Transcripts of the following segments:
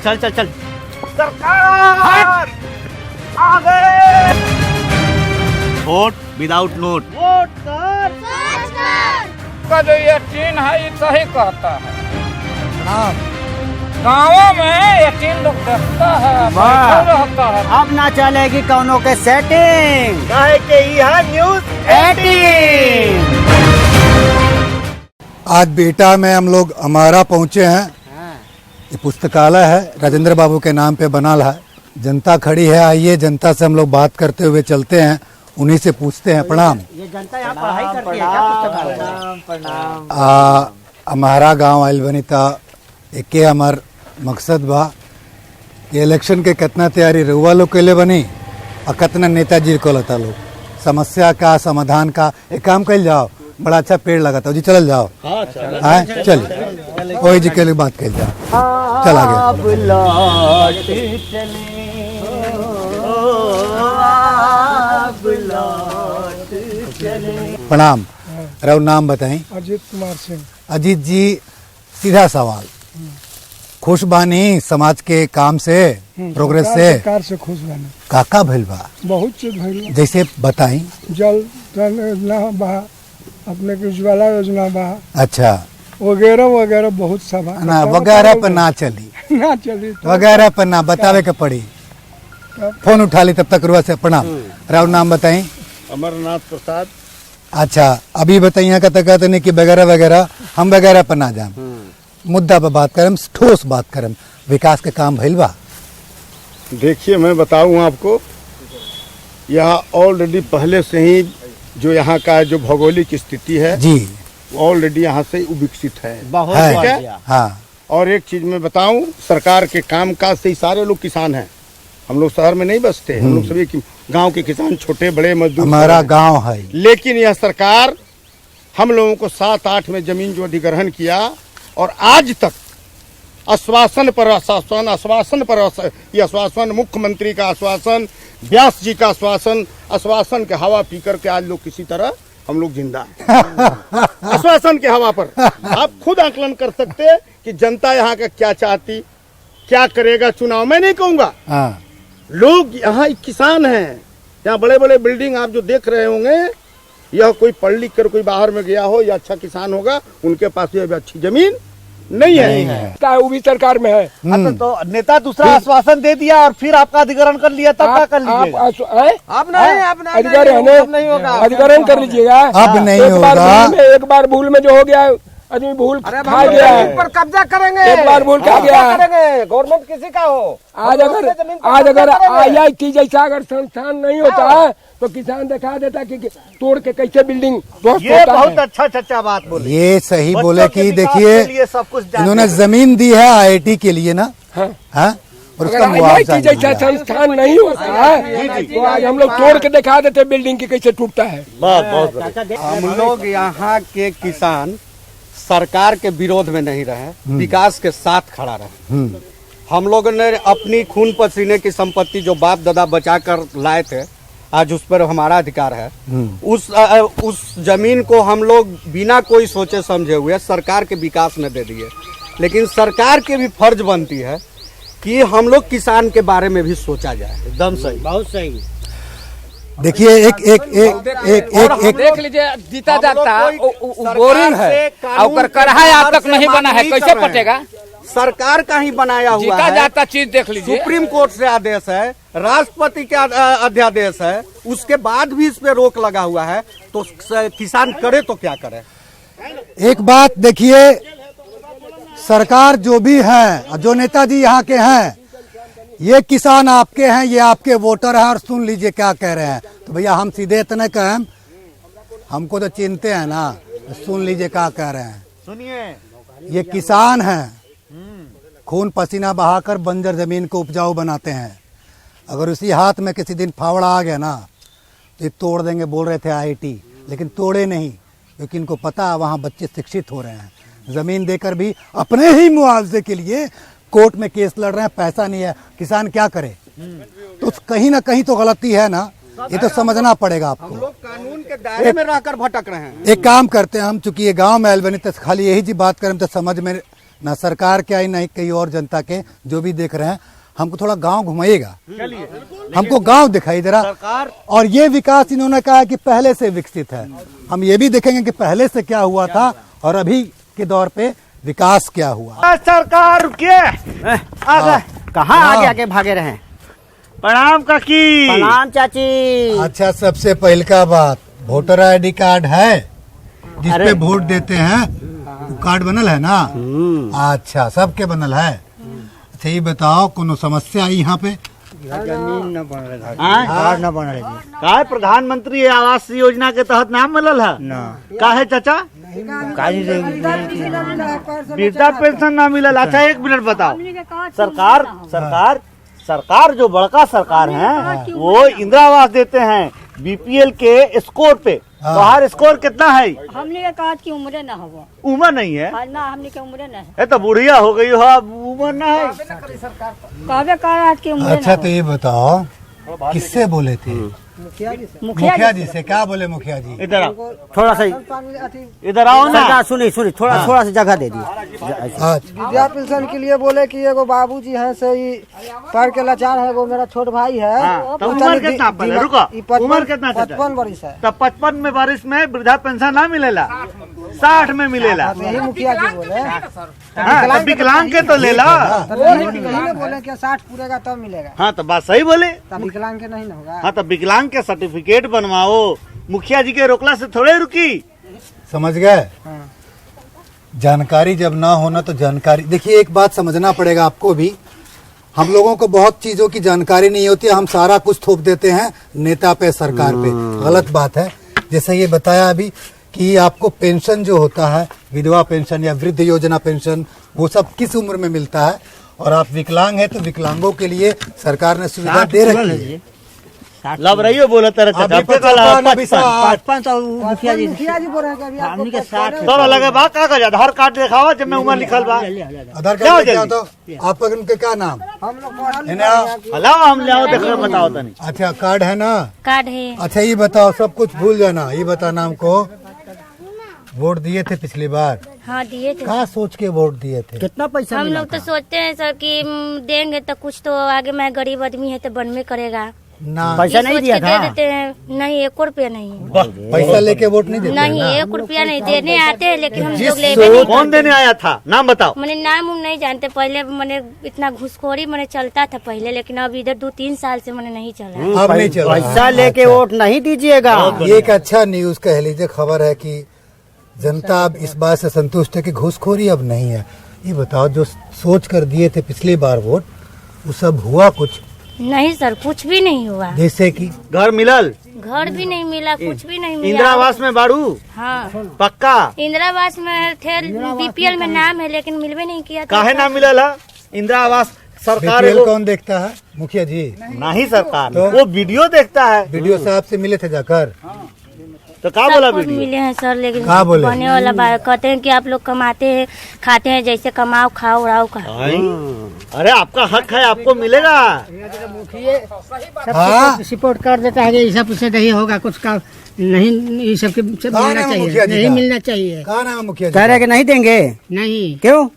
चल चल चल। सरकार आ गए। Vote without note. वोट कर। का जो यकीन है ये सही कहता है। गाँवों में यकीन लोग देखता है, बैठा रहता है। अब ना चलेगी कौनों के सेटिंग। काहे के यहाँ न्यूज़ 18। आज बेटा में हम लोग हमारा पहुंचे हैं। ये पुस्तकालय है, राजेंद्र बाबू के नाम पे बना है। जनता खड़ी है, आइए जनता से हम लोग बात करते हुए चलते हैं, उन्हीं से पूछते हैं। प्रणाम। ये जनता यहाँ पढ़ाई करती है क्या पुस्तकालय? प्रणाम। हमारा गांव आइल बनी था, एके हमार मकसद बा ये इलेक्शन के कितना तैयारी रहुआ लोग के लिए बनी और कितना नेताजी को लता लोग समस्या का समाधान का एक काम कर जाओ। बड़ा अच्छा पेड़ लगा था जी, चल जाओ। हाँ चल वही जी के लिए बात कर जाओ। चल आगे। प्रणाम। रहो नाम बताएं। अजीत कुमार सिंह। अजीत जी, सीधा सवाल, खुश बानी समाज के काम से, प्रोग्रेस से? सरकार से खुश बानी। काका भइल बा? बहुत चीज भइल बा। जैसे बताई। जल योजना बा, अपने के उज्ज्वला योजना बा, अच्छा, वगैरह वगैरह बहुत सा बा। ना वगैरह पर ना चली, ना चली तो वगैरह पर ना बतावे के पड़ी। फोन उठा ली तब तक रुआ से। प्रणाम। राव नाम बताई। अमरनाथ प्रसाद। अच्छा, अभी बताइए कहते नहीं कि वगैरह वगैरह, हम वगैरह पर ना जाम, मुद्दा पर बात करम, ठोस बात करम। विकास के काम भइल बा? देखिए मैं बताऊं आपको, यहाँ ऑलरेडी पहले से ही जो यहाँ का जो भौगोलिक स्थिति है जी, ऑलरेडी यहाँ से विकसित है। बहुत है। बढ़िया। हाँ। और एक चीज मैं बताऊं, सरकार के काम काज से ही सारे लोग किसान हैं। हम लोग शहर में नहीं बसते, हम लोग सभी गांव के किसान, छोटे बड़े मजदूर। हमारा गांव है। लेकिन यह सरकार हम लोगों को 7-8 में जमीन जो अधिग्रहण किया और आज तक आश्वासन पर आश्वासन, आश्वासन पर ये आश्वासन, मुख्यमंत्री का आश्वासन, व्यास जी का आश्वासन, आश्वासन के हवा पी करके आज लोग किसी तरह हम लोग जिंदा हैं। आश्वासन के हवा पर आप खुद आकलन कर सकते हैं कि जनता यहाँ का क्या चाहती, क्या करेगा चुनाव। मैं नहीं कहूँगा, हाँ। लोग यहाँ किसान हैं। यहाँ बड़े बड़े बिल्डिंग आप जो देख रहे होंगे, यह कोई पढ़ लिख कर कोई बाहर में गया हो या अच्छा किसान होगा, उनके पास ये अच्छी जमीन नहीं है। वो भी सरकार में है। अच्छा, तो नेता दूसरा आश्वासन दे दिया और फिर आपका अधिग्रहण कर लिया, तब क्या कर लीजिएगा? आप नहीं होगा। अधिग्रहण कर लीजिएगा। अब नहीं होगा। एक बार भूल में जो हो गया, आदमी भूल खा गया है, पर कब्जा करेंगे। एक बार भूल खा गया है। करेंगे, गवर्नमेंट किसी का हो। आज अगर IIT जैसा अगर संस्थान नहीं होता है तो किसान दिखा देता कि तोड़ के कैसे बिल्डिंग ध्वस्त ये होता बहुत है। अच्छा चच्चा बात बोली। ये सही बच्चों बोले के कि विकास देखिए, के लिए सब कुछ जानते इन्होंने हैं। जमीन दी है IIT के लिए ना, हाँ। हाँ? और अगर उसका मुआवजा IIT जैसा नहीं दिया। संस्थान नहीं होता है तो आज हम लोग तोड़ के दिखा देते बिल्डिंग की कैसे टूटता है। हम लोग यहाँ के किसान सरकार के विरोध में नहीं रहे, विकास के साथ खड़ा रहे। हम लोगों ने अपनी खून पसीने की संपत्ति जो बाप दादा बचा कर लाए थे, आज उस पर हमारा अधिकार है। उस जमीन को हम लोग बिना कोई सोचे समझे हुए सरकार के विकास में दे दिए। लेकिन सरकार के भी फर्ज बनती है कि हम लोग किसान के बारे में भी सोचा जाए। एकदम सही, बहुत सही। देखिए एक देख लीजिए, जीता जागता बोरिंग है और कढ़ाई आज तक नहीं बना है, कैसे पटेगा? सरकार का ही बनाया हुआ जीता है। जाता चीज देख लीजिए, सुप्रीम कोर्ट से आदेश है, राष्ट्रपति के अध्यादेश है, उसके बाद भी इस पे रोक लगा हुआ है। तो किसान करे तो क्या करे? एक बात देखिए, सरकार जो भी है, जो नेताजी यहाँ के हैं, ये किसान आपके हैं, ये आपके वोटर हैं और सुन लीजिए क्या कह रहे हैं। तो भैया हम सीधे इतने कहें, हमको तो चिंते हैं ना, सुन लीजिए क्या कह रहे हैं। सुनिए, ये किसान हैं, खून पसीना बहाकर बंजर जमीन को उपजाऊ बनाते हैं। अगर उसी हाथ में किसी दिन फावड़ा आ गया ना तो ये तोड़ देंगे। बोल रहे थे IIT, लेकिन तोड़े नहीं, क्योंकि इनको पता है वहाँ बच्चे शिक्षित हो रहे हैं। जमीन देकर भी अपने ही मुआवजे के लिए कोर्ट में केस लड़ रहे हैं, पैसा नहीं है, किसान क्या करे? तो कहीं ना कहीं तो गलती है ना, ये तो समझना पड़ेगा आपको। हम लोग कानून के दायरे में रहकर भटक रहे हैं। एक काम करते हैं हम, चूंकि ये गांव में आयल बनी तो खाली यही जी बात करें तो समझ में ना सरकार के आई ना ही कई और जनता के जो भी देख रहे हैं। हमको थोड़ा गांव घुमाइएगा, हमको गांव दिखाई दे रहा। और ये विकास इन्होंने कहा कि पहले से विकसित है, हम ये भी देखेंगे कि पहले से क्या हुआ था और अभी के दौर पे विकास क्या हुआ। सरकार रुकिए, आ गए। कहाँ आगे आगे भागे रहे? प्रणाम काकी। प्रणाम चाची। अच्छा, सबसे पहले का बात, वोटर आईडी कार्ड है जिसपे वोट देते हैं, वो कार्ड बनल है ना? अच्छा, सबके बनल है। अच्छा, ये बताओ कोनो समस्या आई यहाँ पे? जमीन न बन रहे, कार्ड न बन रहे जी। का प्रधानमंत्री आवास योजना के तहत नाम मिलल है ना का है चाचा? वृद्धा पेंशन ना मिलल। अच्छा, एक मिनट बताओ, सरकार जो बड़का सरकार है वो इंदिरा आवास देते हैं बीपीएल के स्कोर पे। बाहर स्कोर कितना है? हमने के काज की उम्र ना हो, उम्र नहीं है ना हमने के उम्र ना है। ये तो बुढ़िया हो गई हो, अब उम्र ना है। कहबे काज की उम्र। अच्छा, तो ये बताओ किससे बोले थे? मुखिया जी से। क्या बोले मुखिया जी? इधर आओ, थोड़ा सा इधर आओ ना। सरकार सुनी थोड़ा सा जगह दे दी। विद्या पेंशन के लिए बोले कि एगो बाबूजी हैं से ही पढ़ के लाचार है, वो मेरा छोट भाई है। तो उम्र कितना? पहले रुको, उम्र कितना? 55 वर्ष है। तब 55 में वर्ष में वृद्धा पेंशन ना मिलेला, 60 में मिलेला। यही मुखिया जी बोले। हाँ, तो विकलांग के तो ले ला। यही बोले कि 60 पूरेगा तब मिलेगा। हाँ, तो बात सही बोले। तब विकलांग के नहीं ना होगा। हाँ, तो विकलांग के सर्टिफिकेट बनवाओ, मुखिया जी के रोकला से थोड़े रुकी। समझ गए? जानकारी जब ना होना तो जानकारी। देखिए, एक बात समझना पड़ेगा आपको भी, हम लोगों को बहुत चीजों की जानकारी नहीं होती, हम सारा कुछ थोप देते हैं नेता पे, सरकार पे। गलत बात है। जैसे ये बताया अभी कि आपको पेंशन जो होता है, विधवा पेंशन या वृद्ध योजना पेंशन, वो सब किस उम्र में मिलता है, और आप विकलांग है तो विकलांगों के लिए सरकार ने सुविधा दे रखी है। लब रही हो बोला तरह अभी 55 तो मुखिया जी मुखिया जी बोल रहे हैं कि अभी आपको हमनी के 60 सब अलग है। बात कागज आधार कार्ड दिखावा जब मैं उम्र लिखल बा। आधार कार्ड क्या होता है? आपका उनके क्या नाम? हम लोग पढ़ल है ना? लाओ, हम ले आओ, देख रहे बताओ तनी। अच्छा, कार्ड है ना? कार्ड है। अच्छा, ये बताओ, सब कुछ भूल जाना। ये बताना हमको, वोट दिए थे पिछली बार? हाँ दिए थे। कहाँ सोच के वोट दिए थे? कितना पैसा हम मिला लोग तो था? सोचते हैं सर कि देंगे तो कुछ तो आगे, मैं गरीब आदमी है तो बनवे करेगा। ना, पैसा ये नहीं सोच दिया के था? दे देते हैं। नहीं, 1 रुपया नहीं। पैसा लेके वोट नहीं देते नहीं, ना? 1 रुपया नहीं देने आते हैं, लेकिन हम लोग ले कौन देने आया था? नाम बताओ। मैंने नाम उम नहीं जानते। पहले मैंने इतना घुसखोरी मैंने चलता था पहले, लेकिन अब इधर 2-3 साल से मैंने नहीं चला। अब नहीं चल रहा है। पैसा लेके वोट नहीं दीजिएगा। ये एक अच्छा न्यूज कह लीजिए, खबर है कि जनता अब इस बात से संतुष्ट है कि घूसखोरी अब नहीं है। ये बताओ, जो सोच कर दिए थे पिछली बार वोट, वो सब हुआ कुछ? नहीं सर, कुछ भी नहीं हुआ। जैसे कि घर मिलल, घर भी नहीं मिला, कुछ भी नहीं मिला। इंदिरा आवास में बाड़ू हाँ, पक्का? इंदिरा आवास में थे, बीपीएल में नाम है, लेकिन मिलवे नहीं किया। काहे ना मिलल है? इंदिरा आवास सरकार बीपीएल कौन देखता है? मुखिया जी? नहीं सरकार, तो? वो वीडियो देखता है। वीडियो साहब से मिले थे जाकर? तो क्या बोला सब कुछ वीडियो? मिले हैं सर, लेकिन कहाँ बोले? बने वाला बात कहते हैं कि आप लोग कमाते हैं, खाते हैं, जैसे कमाओ खाओ उड़ाओ का। अरे आपका हक है, आपको मिलेगा। हाँ, सपोर्ट कर देता है कि ये सब से नहीं होगा, कुछ का नहीं, ये सब के कहाँ नाम है मुखिया जी का? चाहिए। कहाँ नाम है मुखिया जी कह रहे का? कि नहीं देंगे। नहीं, क्यों?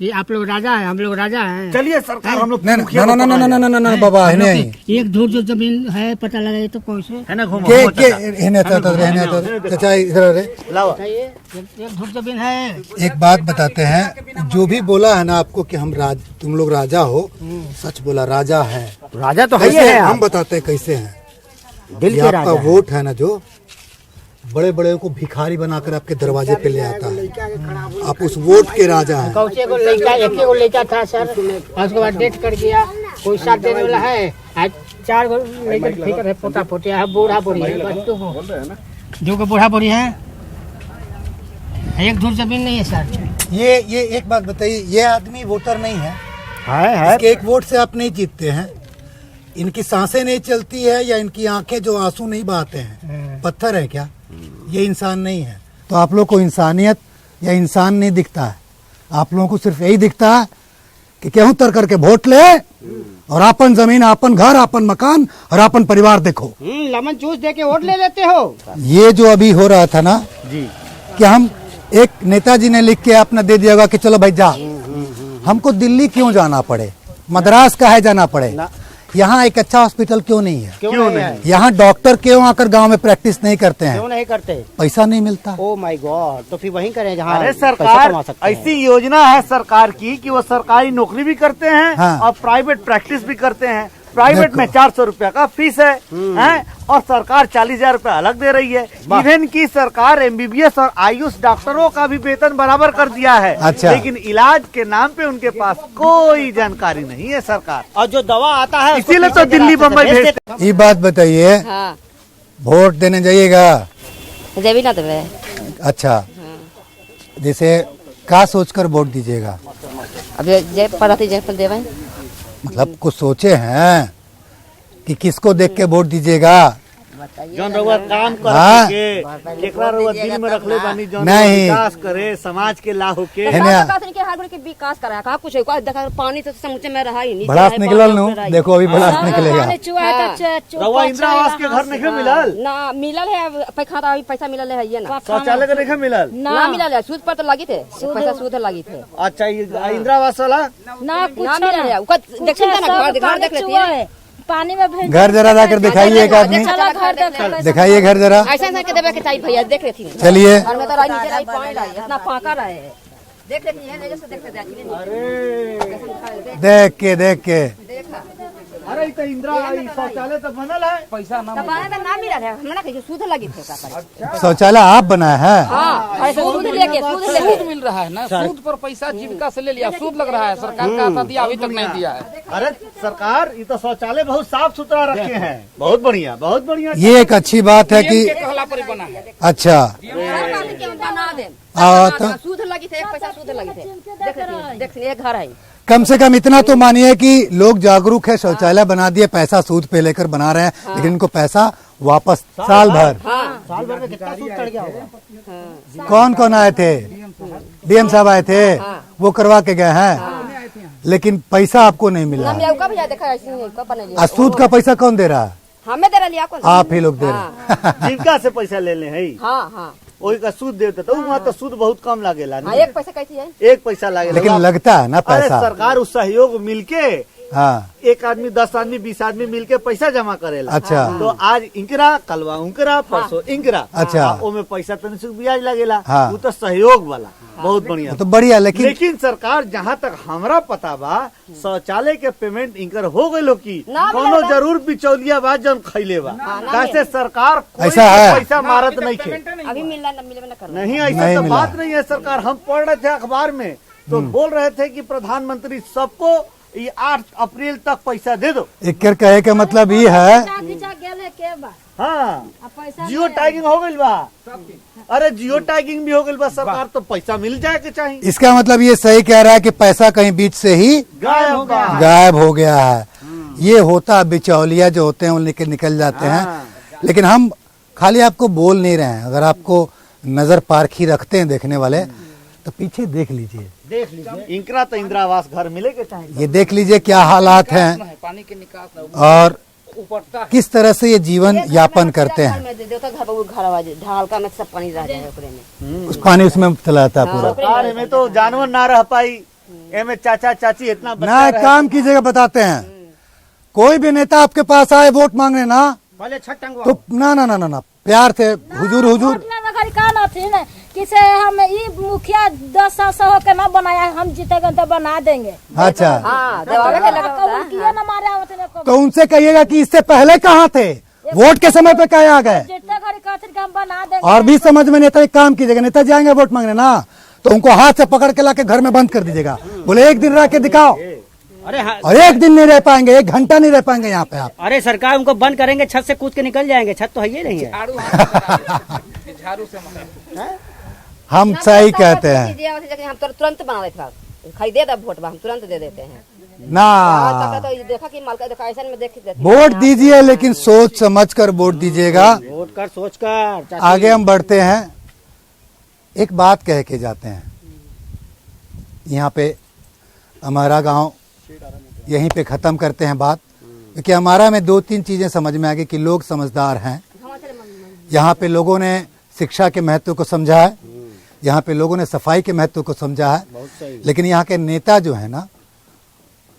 ये आप लोग राजा है, हम लोग राजा हैं। चलिए सरकार, हम लोग नहीं, ना, बाबा है नहीं। एक धूर जो जमीन है पता लगा तो कैसे है ना, घूमो के घूमो के चाचा। रहने तो चाचा इधर रे। लाओ। एक धूर जमीन है। एक बात बताते हैं, जो भी बोला है ना आपको कि हम तुम लोग राजा हो, सच बोला, राजा है। राजा तो है कैसे है, हम बताते हैं कैसे हैं। दिल ये के आपका राजा है। वोट है ना, जो बड़े बड़े को भिखारी बनाकर आपके दरवाजे पे ले आता है, आप उस वोट के राजा हैं। कौचे को लड़का, एक को लड़का था सर, और उसके बाद डेथ कर गया। कोई साथ देने वाला है, आज 4 गो लड़का फिकर है, पोता पोतिया है, बूढ़ा बुढ़ी है, बस 2 गो बूढ़ा बुढ़ी है। एक धूर जमीन नहीं है सर। ये एक बात बताइए, ये आदमी वोटर नहीं है? इसके एक वोट से आप नहीं जीतते हैं। इनकी सांसें नहीं चलती है या इनकी आंखें जो आंसू नहीं बहाते हैं, पत्थर है क्या? ये इंसान नहीं है। तो आप लोग को इंसानियत या इंसान नहीं दिखता है, आप लोगों को सिर्फ यही दिखता है कि केहू तर करके वोट ले और अपन जमीन, अपन घर, अपन मकान और अपन परिवार देखो। लेमन जूस दे के वोट ले लेते हो। ये जो अभी हो रहा था ना जी, कि हम एक नेताजी ने लिख के अपना दे दिया होगा कि चलो भाई जा। हमको दिल्ली क्यों जाना पड़े, मद्रास काहे जाना पड़े, यहाँ एक अच्छा हॉस्पिटल क्यों नहीं है, क्यों नहीं? यहाँ डॉक्टर क्यों आकर गांव में प्रैक्टिस नहीं करते हैं, क्यों नहीं करते? पैसा नहीं मिलता। ओ माय गॉड, तो फिर वहीं करें जहाँ अरे पैसा सरकार कमा सकते हैं। ऐसी योजना है सरकार की कि वो सरकारी नौकरी भी करते हैं हाँ। और प्राइवेट प्रैक्टिस भी करते हैं। प्राइवेट देखो। में 400 रुपया का फीस है, और सरकार 40,000 रुपया अलग दे रही है। इवन की सरकार MBBS और आयुष डॉक्टरों का भी वेतन बराबर कर दिया है। अच्छा। लेकिन इलाज के नाम पे उनके पास कोई जानकारी नहीं है सरकार। और जो दवा आता है उसको इसीलिए तो पीछे दिल्ली जरा बम्बई भेज भेजते हैं। ये बात बताइए, हाँ वोट देने जाइएगा, देवी ना देवे। अच्छा, जैसे क्या सोचकर वोट दीजिएगा, अब जय पढ़ती जय पर देवे। मतलब कुछ सोचे हैं कि किसको देख के वोट दीजिएगा? जौन रउआ काम हाँ। कर एकरा रउआ दिल में रखले बानी, जौन नहीं। विकास करे, समाज के लाभ होके। है ना? विकास करा का कुछ देखा पानी तो समुचे में रहा ही नहीं। भड़ास निकलल नु, देखो अभी भड़ास निकलेगा। रउआ इंदिरा आवास के घर नहीं मिलल, ना मिलल है, पैसा अभी पैसा मिलल है ये ना। शौचालय का नहीं मिलल। ना मिलल है, सूद पर तो लगी थे, पैसा सूद लगी थे। अच्छा, ये इंदिरा आवास वाला ना मिलल है, उसका देखिए ना, घर देख लेती है। पानी में घर जरा जाकर दिखाइए एक आदमी, दिखाइए घर जरा। ऐसा ऐसा के देवे के चाहिए भैया, देख लेती है। चलिए, घर में तो राई नीचे राई पानी रही, इतना फाका रहे, देख लेती है, जैसे देख लेते हैं। देख के अरे तो इंदिरा शौचालय तो बनल है, पैसा ना ना मिलल है, हमरा कहियो सूद लगी थे। शौचालय आप बनाए हैं? हाँ, सूद लेके सूद मिल रहा है ना, सूद पर पैसा जीविका से ले लिया, सूद लग रहा है, सरकार का आता दिया अभी तक नहीं दिया है। अरे सरकार ये तो शौचालय बहुत साफ सुथरा रखे हैं, बहुत बढ़िया, बहुत बढ़िया। ये एक अच्छी बात है कि कहला पर बना है। अच्छा बना दे, तो सूद लगी थे, पैसा सूद लगी थे, देख लीजिए घर है। कम से कम इतना तो मानिए कि लोग जागरूक है, शौचालय बना दिए, पैसा सूद पे लेकर बना रहे हैं, लेकिन इनको पैसा वापस साल भर। साल भर में कितना सूद चढ़ गया होगा। कौन कौन आए थे? DM साहब आए थे, वो करवा के गए हैं, लेकिन पैसा आपको नहीं मिला। और सूद का पैसा कौन दे रहा है? हमें दे रहा, आप ही लोग दे रहे हैं। जीविका से पैसा ले ले है, हाँ हाँ, वही का सूद देते तो वहाँ तो सूद बहुत कम लागेला। एक पैसा कैसी है, एक पैसा लागेला, लेकिन लगता है ना अरे पैसा। सरकार उस सहयोग मिलके, हाँ, एक आदमी 10 आदमी 20 आदमी मिलके पैसा जमा करेला। अच्छा। तो आज इंकरा, कलवा उनकरा, परसों इंकरा। अच्छा। ओमे पैसा तनी सुख ब्याज लगेला, हाँ। वो तो सहयोग वाला बहुत बढ़िया। तो बढ़िया, लेकिन सरकार जहाँ तक हमरा पता बा, शौचालय के पेमेंट इंकर हो गए लो की कोनो जरूर बिचौलिया बा जन खैले बा। कैसे सरकार कोई ऐसा है? पैसा मारत नहीं खे, अभी मिलना न मिले न करना। नहीं ऐसा नहीं तो मिला। बात नहीं है। सरकार हम पढ़ रहे थे अखबार में, तो बोल रहे थे कि प्रधानमंत्री सबको ये 8 अप्रैल तक पैसा दे दो। एक कहे का मतलब ये है, हाँ, जियो टैगिंग हो गई बा। अरे जियो टैगिंग भी हो गई बा, सरकार तो पैसा मिल जाए के चाहिए। इसका मतलब ये सही कह रहा है कि पैसा कहीं बीच से ही गायब हो गया है। ये होता बिचौलिया जो होते हैं वो निकल जाते हैं, लेकिन हम खाली आपको बोल नहीं रहे हैं। अगर आपको नजर पारखी रखते हैं देखने वाले, तो पीछे देख लीजिए, इंकरा तो इंदिरा आवास घर मिले के चाहिए। ये देख लीजिए क्या हालात हैं पानी के निकास और किस तरह से ये जीवन यापन करते हैं। ढालका में सब पानी रह जाए ओकरे में, उस पानी उसमें चला जाता है पूरा। सरकार में तो जानवर ना रह पाई, एमे चाचा चाची इतना ना, एक काम कीजिएगा, बताते हैं, कोई भी नेता आपके पास आए वोट मांगने ना, पहले छठ टंगवा तो ना प्यार से हुजूर हुजूर किसे हम ये मुखिया 10 साल होके ना बनाया, हम जीतेगा तो बना देंगे। अच्छा, तो उनसे कहिएगा कि इससे पहले कहाँ थे, वोट के समय पे कहे आ गए। हम बना देंगे। और भी समझ में नहीं आता, एक काम कीजिएगा, नेता जाएंगे वोट मांगने ना, तो उनको हाथ से पकड़ के लाके घर में बंद कर दीजिएगा, बोले एक दिन रह के दिखाओ। अरे हाँ, और एक दिन नहीं रह पाएंगे, 1 घंटा नहीं रह पाएंगे यहाँ पे आप। अरे सरकार उनको बंद करेंगे, छत से कूद के निकल जाएंगे, छत तो है ही नहीं है। झाड़ू से हम सही कहते हैं हम तुरंत बना देते, खरीदे दे वोट, हम तुरंत दे देते हैं ना। तो देखा कि मालका देखा ऐसा में देख वोट दीजिए, लेकिन सोच समझ कर वोट दीजिएगा। वोट कर सोच कर। आगे हम बढ़ते हैं, एक बात कह के जाते हैं। यहाँ पे हमारा गांव यहीं पे खत्म करते हैं बात, क्योंकि हमारा में 2-3 चीजें समझ में आ गई कि लोग समझदार हैं। यहाँ पे लोगों ने शिक्षा के महत्व को समझा है, यहाँ पे लोगों ने सफाई के महत्व को समझा है, लेकिन यहाँ के नेता जो है ना,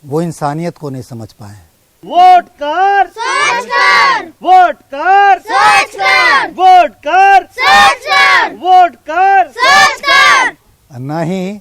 वो इंसानियत को नहीं समझ पाए। वोट कर, सोच कर, वोट कर, सोच कर, वोट कर, सोच कर, वोट कर, सोच कर। न ही